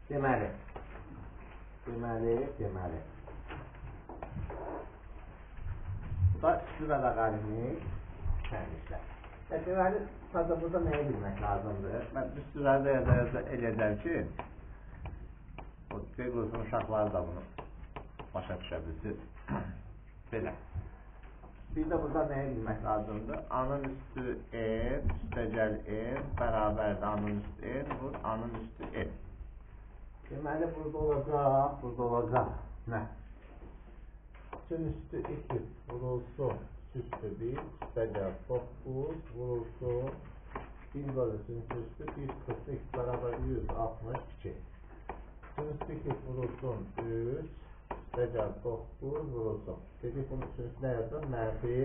Deməli. Bu da şurada loqaritmik mühəndislər. Deməli, sadəcə burada nəyi bilmək lazımdır? Mən üstülərdə yazı eləyəcəm ki, o D qrupunun uşaqları da bunu başa düşə bilsin. Belə. Bir də burada nəyi bilmək lazımdır? A-nın üstü n, üstəgəl n, bərabərdir A-nın üstü n, vur A-nın üstü n. Deməli, burada olacaq nə? Üçün üstü 2 vurulsun, üstü 1, üstəgəl 9 vurulsun, 1 bölüsün üstü 1 kısmı x bərabər 162. Üçün üstü 2 vurulsun 3, üstəgəl 9 vurulsun. Dedik bunun üçün üstü nə yazır? Mənfi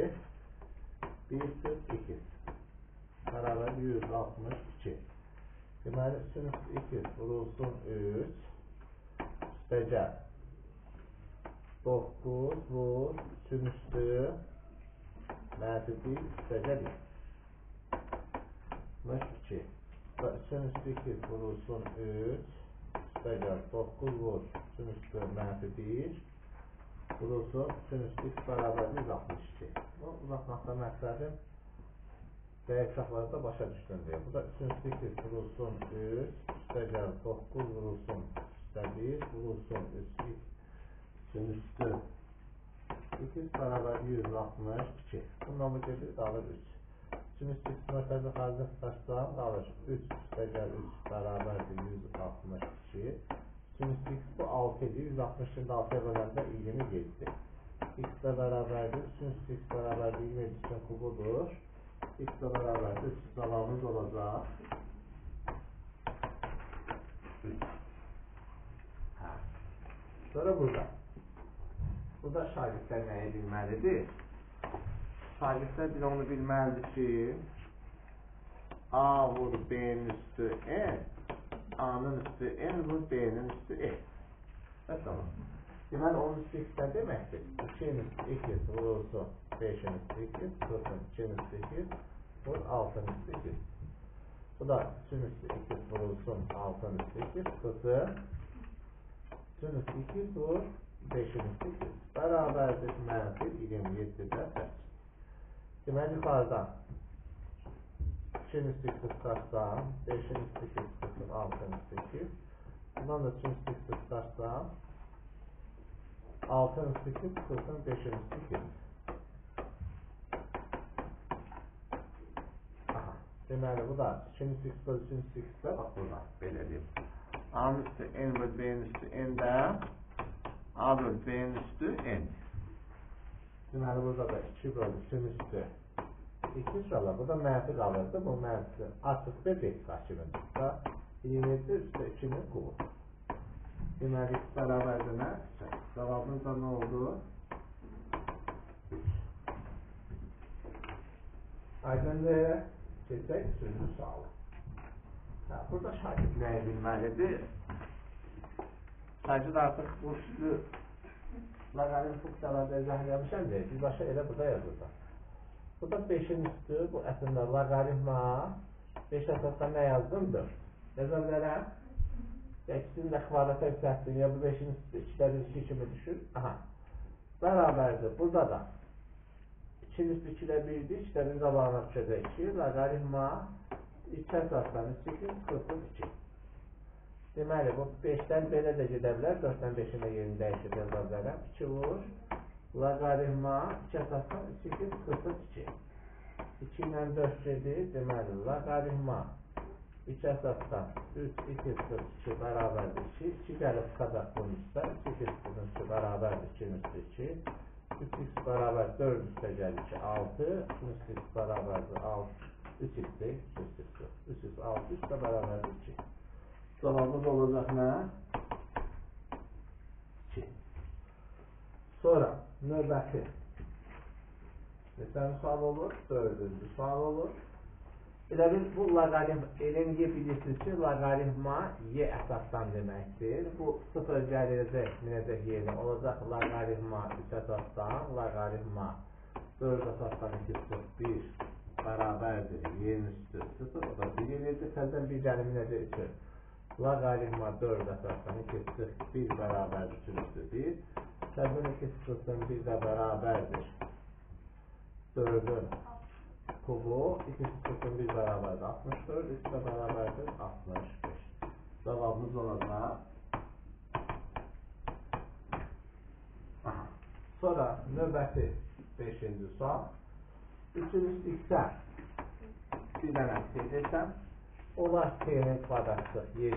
142 bərabər 162. Deməli, üçün üstü 2 vurulsun 3, üstəgəl 9 vur, üçün üstü mənfi 1, üstəgəl 2. Üçün üstü 2 vurulsun 3, üstəgəl 9 vur, üçün üstü mənfi 1, vurulsun, üçün üstü x bərabər 162. Bu uzatmaqda məqsədim dəqiq uşaqları da başa düşdün deyə. Bu da üçün üstü 2 vurulsun 3, üstəgəl 9 vurulsun, üstə 1, vurulsun 3x, üçün üstü 2 bərabər 162. Bundan bu gedir, qalır 3. Üçün üstü x mərtəbə xaricə çıxarsam, qalır 3 üstəgəl 3 bərabərdir 162. Üçün üstü x bu 6 idi, 162'nin 6'ya böləndə 27. X də bərabərdir, üçün üstü x bərabərdir 27 üçün kubudur. X də bərabərdir, cavabımız olacaq 3. Sonra burada. Burada şagirdlər nəyi bilməlidir? Şagirdlər bir onu bilməlidir ki, A vur B'nin üstü N, A'nın üstü N vur B'nin üstü N. Tamam. Deməli, onun üstü X nə deməkdir? 2'nin üstü 2 vurulsun 5'in üstü 2, vurulsun 2'nin üstü 2, vur 6'nın üstü 2. Bu da 2'nin üstü 2 vurulsun 6'nın üstü 2, kısım 2'nin üstü 2 vur 5'in üstü 2. Bərabərdir mənfi 27'də 8. Deməli, yuxarıdan 2'nin üstü 2 çıxarsam, 5'in üstü 2 kısım 6'nın üstü 2. Bundan da 2'nin üstü 2 çıxarsam, 6'nın üstü 2 kısım 5'in üstü 2. Deməli, bu da 2'nin üstü 2 bölü 2'nin üstü 2'də, bax burada, belə deyim. A'nın üstü n bölü B'nin üstü n'də, A bölü B'nin üstü n. Deməli, burada da 2 bölü 2'nin üstü 2 inşallah. Bu da mənfi qalırdı. Bu mənfi artıq B xakimindir. 27 üstə 2'nin kubu. Deməli, x bərabərdir nə? Cavabımız da nə oldu? 3. Aydındır. Keçək, sözü sağlı. Burada şagird nəyi bilməlidir? Şagird artıq bu üstü loqaritm funksiyalarda izahləmişəm deyil. Birbaşa elə burada yazılır. Bu da 5'in üstü, bu əslində loqaritma 5 əsasda nə yazdımdır? Yaza bilərəm? Ya ikisini də kvadrata yüksəltdim, ya bu 5'in üstü 2'də 2 kimi düşür. Aha. Bərabərdir. Burada da 2'nin üstü 2'də 1'dir, 2'də 1 qabağına düşəcək 2. Loqaritma 2 əsasdan 2 kısım 2. Deməli, bu 5'dən belə də gedə bilər, 4'dən 5'in də yerini dəyişib yaza bilərəm. 2 vur, loqaritma 2 əsasdan 2 kısım 2. 2 ilə 4 gedir, deməli, loqaritma 2 əsasdan 3, 2 kısım 2 bərabərdir 2. 2 gəlib çıxacaq bunun üstə, 2 kısım 2 bərabərdir 2'nin üstü 2. 3x bərabər 4 üstə gəlir 2, 6. 3x bərabərdir 6. 3x 3x 6 üstə bərabərdir 2. Cavabımız olacaq nə? 2. Sonra növbəti neçənci sual olur? 4-cü sual olur. Elə biz bu loqaritm eliniyə bilirsiniz ki, loqaritma y əsasdan deməkdir. Bu 0 gələcək, minəcək yerinə olacaq loqaritma 3 əsasdan, loqaritma 4 əsasdan 2 sıfır 1 bərabərdir. Yerin üstü 0, o da 1 eləyəcək. Təzdən bir gəlir minəcək 3. Loqaritma 4 əsasdan 2 sıx 1 bərabərdir sürüsü 1. Və bunun 2 sıxın 1 də bərabərdir. 4'ün kubu 2 sıxın 1 bərabərdir 64. 3 də bərabərdir 65. Cavabımız olacaq. Sonra növbəti 5-ci sual. 3 üstü x-ə bir dənə şey desəm, olar t-nin kvadratı 7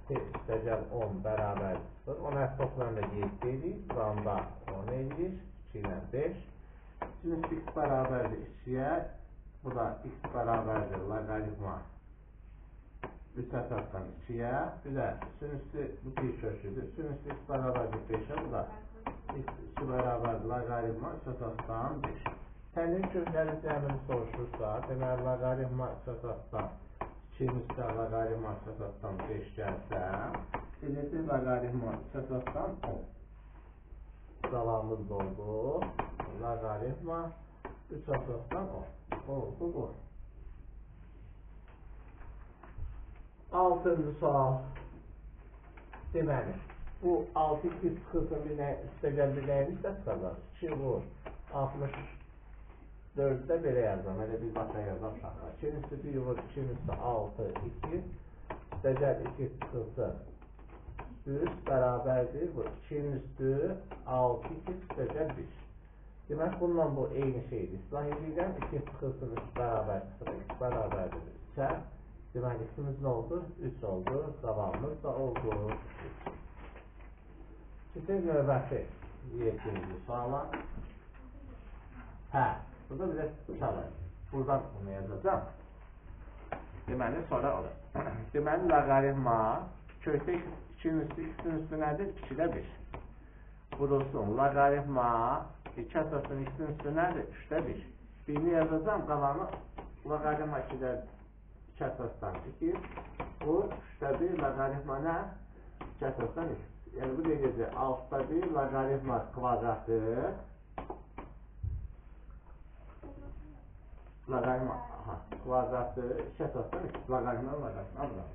t üstəgəl 10 bərabərdir 0. Ona toplamda 7 edir. Buranda 10 edir. 2 ilə 5. 3 üstü x bərabərdir 2-yə. Bu da x bərabərdir loqaritma 3 əsasdan 2-yə. Bir də 3 üstü bu bir köşüdür. 3 üstü x bərabərdir 5-ə. Bu da x 2 bərabərdir loqaritma 3 əsasdan 5. Tənin kökləri cəmini soruşursa, deməli, loqaritma 3 əsasdan 2 üstə loqaritma 3 əsasdan 5 gəlsə, eləcə loqaritma 3 əsasdan 10. Cavabımız oldu. Loqaritma 3 əsasdan 10. Oldu bu. 6-cı sual. Deməli, bu 6-2 sıxılsın bir üstəgəl bir nəyin üstə çıxacaq? 2 bu 64-də belə yazam. Elə bir başa yazam şahlar. 2 üstü 1 vur, 2 üstü 6, 2. Üstəgəl 2 sıxılsın. Üst bərabərdir. Bu 2 üstü 6, 2 üstəgəl 1. Demək, bununla bu eyni şeydir. İslah edirəm. 2 sıxılsın, 3 bərabər sıxılır. 2 bərabərdir. 3-ə. Demək, ismimiz nə oldu? 3 oldu. Cavabımız da oldu. Şimdi növbəti 7-ci suala. Hə, burada bizə çalır. Buradan bunu yazacağım. Deməli, sonra olur. Deməli, loqaritma kökdə 2-nin üstü, x-in üstü nədir? 2-də 1. Vurulsun. Loqaritma 2 əsasdan x-in üstü nədir? 3-də 1. Birini yazacağım, qalanı loqaritma 2-də 2 əsasdan 2. Bu 3-də 1 loqaritma nə? 2 əsasdan 3. Yəni bu deyəcək 6'da 1 loqaritma kvadratı loqaritma kvadratı 2 əsasdan 3 loqaritma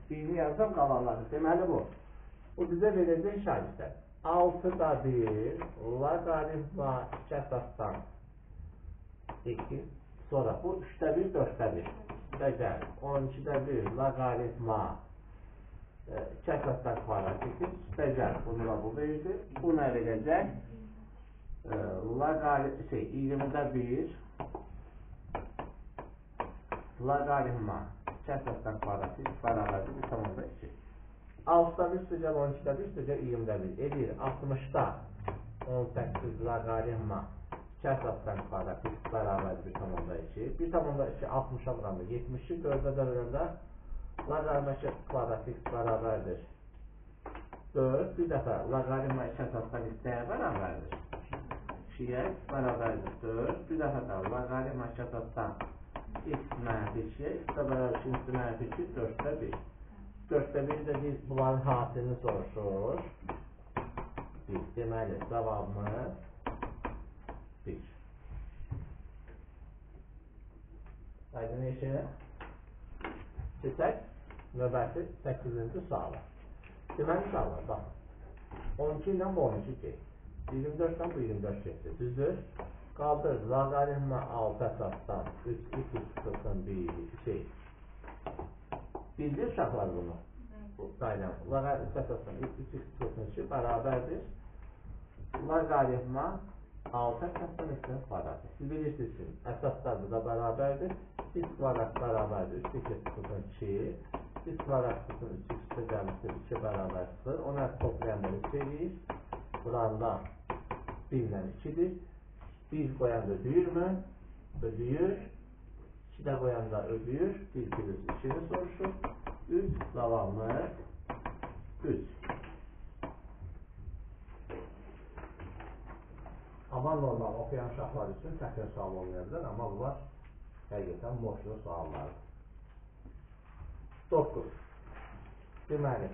birini yazsam qalanları. Deməli bu. Bu bizə verəcək şahidlər. 6'da 1 loqaritma 2 əsasdan 2. Sonra bu 3'də 1 4'də 1. Və gəl 12'də 1 loqaritma 2 əsasdan kvadrat 2. Üstəgəl bunu da bu verdi. Bu nə verəcək? Loqaritma 20'də 1 loqaritma 2 əsasdan kvadrat 2 bərabərdir 1/2. 6'da 1 üstəgəl 12'də 1 üstəgəl 20'də 1 edir. 60'da 18 loqaritma 2 əsasdan kvadrat 2 bərabərdir 1/2. 1/2 60'a vuranda 70'i 4'ə də verəndə loqaritma 2 kvadrat x bərabərdir 4. Bir dəfə loqaritma 2 əsasdan x nəyə bərabərdir? 2'yə x bərabərdir 4. Bir dəfə də loqaritma 2 əsasdan x mənfi 2'yə x də bərabər 2 mənfi 2 4'də 1. 4'də 1 də biz bunların hasilini soruşur. Deməli, cavabımız 1. Aydın işi. Keçək növbəti 8-ci suala. Deməli suallar, baxın. 12 ilə bu 12 geçdi. 24-dən bu 24 geçdi. Düzdür? Qaldır, loqaritma 6 əsasdan 3, 2 sıxılsın 1, 2. Bildir uşaqlar bunu. Qaydan. Loqaritma 3 əsasdan 3, 2 sıxılsın 2 bərabərdir. Loqaritma 6 əsasdan 3'ün kvadratı. Siz bilirsiniz ki, əsaslar burada bərabərdir. X kvadrat bərabərdir 3, 2 sıxılsın 2. X kvadrat sıxılsın 3, 2 sıxılsın 2 bərabər 0. Ona toplayanda 3 edir. Buranda 1 ilə 2'dir. 1 qoyanda ödüyür mü? Ödüyür. 2 də qoyanda ödüyür. 1 plus 2'ni soruşur. 3 cavabımız 3. Amma normal okuyan uşaqlar üçün çətin sual olmayabilir. Amma bunlar həqiqətən boşlu suallardır. 9. Deməli,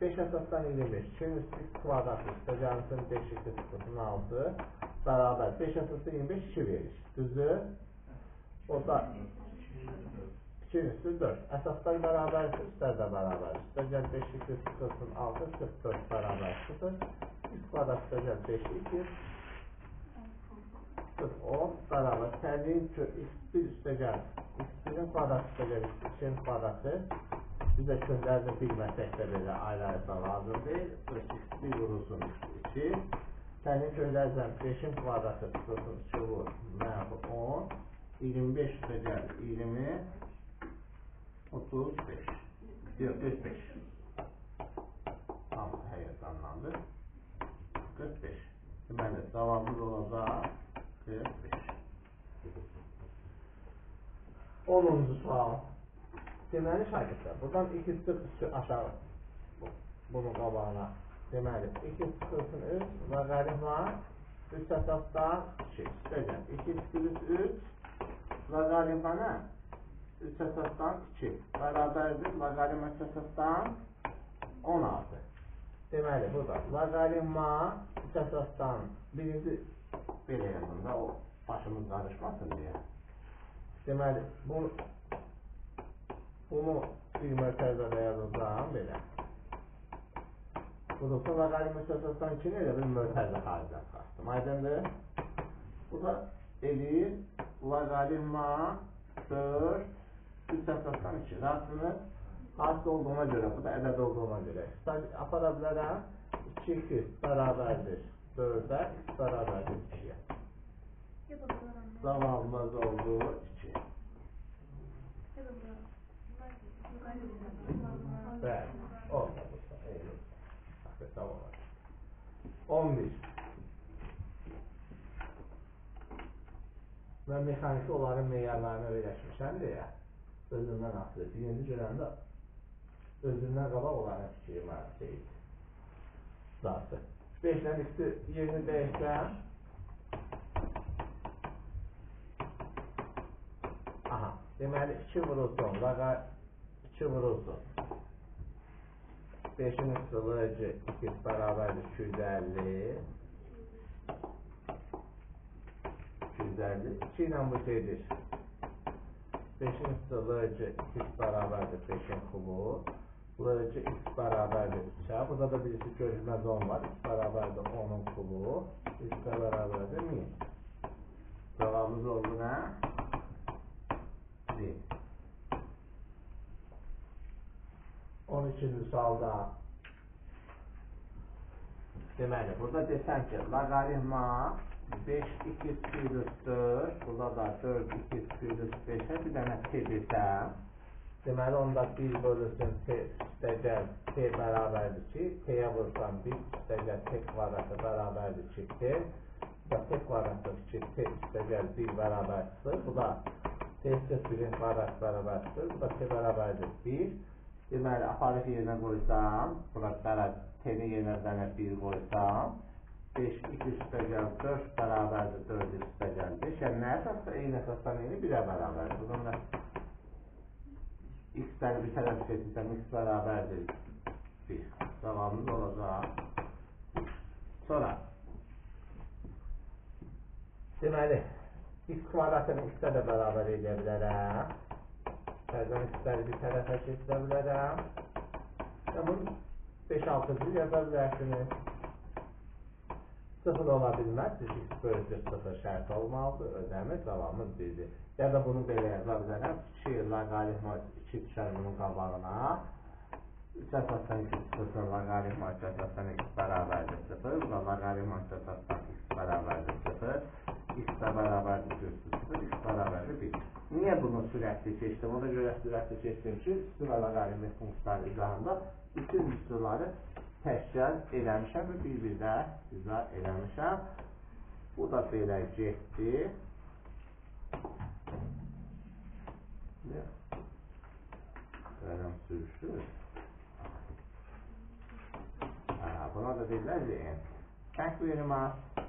5 əsasdan 25, 2 üstü kvadratı üstəgəlimsin 5 2 sıxılsın 6 bərabər 5 əsasdan 25 2 verir. Düzdür? O da 2 üstü 4. Əsaslar bərabərdir, üstlər də bərabərdir. Üstə gəl 5 2 sıfırsın 6, 44 bərabər 0. X kvadrat üstə gəl 5 2. 10 bərabər. Təliyin x1 üstə gəl. x1'in kvadrat üstə gəl x2'in kvadratı. Bizə köklərini bilməsək də belə ayrı-ayrı lazım deyil. x1 vurulsun x2. Təliyin köklərdən 5'in kvadratı sıfırsın 2 vur. Mənfi 10. 25 üstə gəl 20. 35. Yok 45. Tamam, heyecanlandı. 45. Deməli, cavabımız olacaq 45. 10. sual. Deməli, şagirdlər, buradan 2 sıx aşağı bunun qabağına. Deməli, 2 sıxılsın 3, logaritma 3 əsasdan 2. Üstəcəm, 2 sıxılsın 3, logaritma nə? 3 əsasdan 2 bərabərdir, logaritma 3 əsasdan 16. Deməli, burada logaritma 3 əsasdan birinci belə yazın da, o başımız qarışmasın deyə. Deməli, bunu bir mərtəbədə yazacağım belə. Burada logaritma 3 əsasdan 2 ilə bir mərtəbə xaricdən çıxartdım. Aydındır? Bu da edir logaritma 4 3 əsasdan 2. Rahatsınız? Harcda olduğuna göre, bu da ədəd olduğuna göre. Apara bilərəm. 2 bərabərdir 4'ə, x bərabərdir 2'yə. Cavabımız oldu 2. Bəli, oldu bu. Tamam. 11. Mən mexaniki onların meyarlarına öyrəşmişəm deyə özündən asılı. Birinci görəndə özündən qabaq olanı fikrim şeydir. Zatı. 5'dən üstü yerini dəyişsəm. Aha. Deməli 2 vurulsun. Laqa 2 vurulsun. 5'in üstü LC 2 bərabərdir 250. 250. 2 ilə bu şeydir. 5'in üstü LC 2 bərabərdir 5'in kubu. LC x bərabərdir 3'ə. Burada da birisi görülməz 10 var. X bərabərdir 10'un kubu. X bərabərdir 1000. Cevabımız oldu nə? 1. 12. sualda deməli, burada desəm ki, logaritma 5 2 sinüs 4, burada da 4 2 sinüs 5'ə bir dənə t desəm, deməli, onda 1 bölüsün t üstəgəl t bərabərdir 2, t'yə vursam 1 üstəgəl t kvadratı bərabərdir 2t, bu da t kvadratı 2, t üstəgəl 1 bərabər 0, bu da t üstəgəl 1'in kvadratı bərabər 0, bu da t bərabərdir 1. Deməli, aparıq yerinə qoysam, burada t-ni yerinə dənə 1 qoysam, 5 2 üstəgəl 4 bərabərdir 4 üstəgəl 5. Yəni, nə əsasda? Eyni əsasdan eyni 1'ə bərabərdir. Buradan da x-ləri bir tərəf getirsəm, x bərabərdir 1. Cavabımız olacaq. Sonra, deməli, x kvadratını x-ə də bərabər edə bilərəm. Tərdən x-ləri bir tərəfə keçirə bilərəm. Və bunu 5-6-cı yaza bilərsiniz. 0 ola bilməz. X bölgü 0 şərt olmalıdır. Ödəmir. Cavabımız 1'dir. Ya da bunu belə yaza bilərəm. 2 logaritma 2 düşər bunun qabağına. 3 əsasdan 2 çıxırsın. Logaritma 3 əsasdan x bərabərdir 0. Bu da logaritma 3 əsasdan x bərabərdir 0. X də bərabərdir 0. X bərabərdir 1. Niyə bunu sürətli seçdim? Ona görə sürətli seçdim ki, üstü və logaritmik funksiyaları izahında bütün üstüləri təşkil eləmişəm və bir-birdə izah eləmişəm. Bu da belə getdi. Qələm sürüşdür. Buna da deyirlər, tək verilməz.